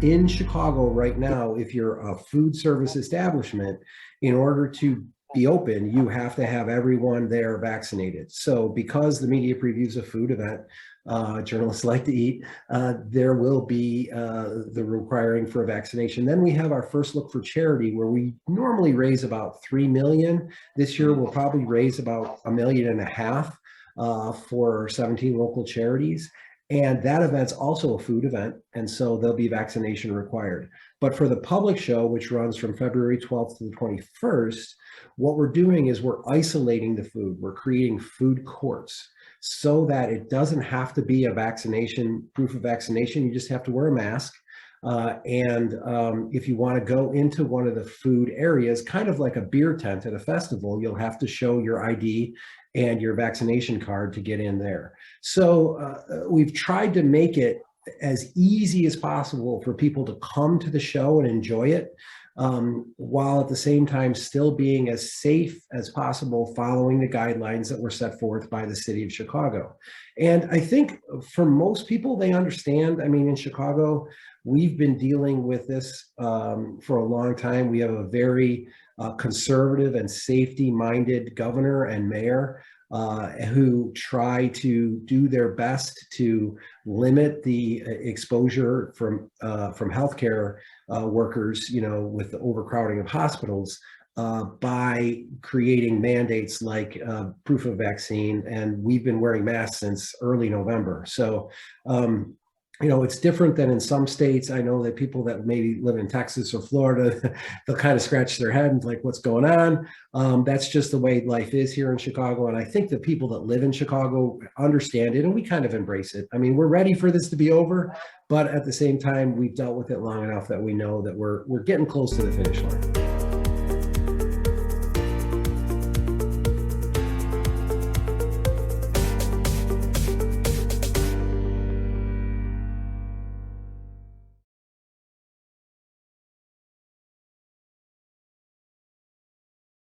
in Chicago right now, if you're a food service establishment, in order to be open, you have to have everyone there vaccinated. So because the media previews a food event, journalists like to eat, there will be the requiring for a vaccination. Then we have our first look for charity, where we normally raise about 3 million. This year we'll probably raise about 1.5 million for 17 local charities. And that event's also a food event, and so there'll be vaccination required. But for the public show, which runs from February 12th to the 21st, what we're doing is we're isolating the food. We're creating food courts so that it doesn't have to be a vaccination, proof of vaccination. You just have to wear a mask. If you want to go into one of the food areas, kind of like a beer tent at a festival, you'll have to show your ID and your vaccination card to get in there. So we've tried to make it as easy as possible for people to come to the show and enjoy it, while at the same time still being as safe as possible, following the guidelines that were set forth by the city of Chicago. And I think for most people, they understand. I mean, in Chicago, we've been dealing with this for a long time. We have a very conservative and safety-minded governor and mayor who try to do their best to limit the exposure from healthcare workers, with the overcrowding of hospitals, by creating mandates like proof of vaccine. And we've been wearing masks since early November. So, it's different than in some states. I know that people that maybe live in Texas or Florida, they'll kind of scratch their head and like, what's going on? That's just the way life is here in Chicago. And I think the people that live in Chicago understand it, and we kind of embrace it. I mean, we're ready for this to be over, but at the same time, we've dealt with it long enough that we know that we're getting close to the finish line.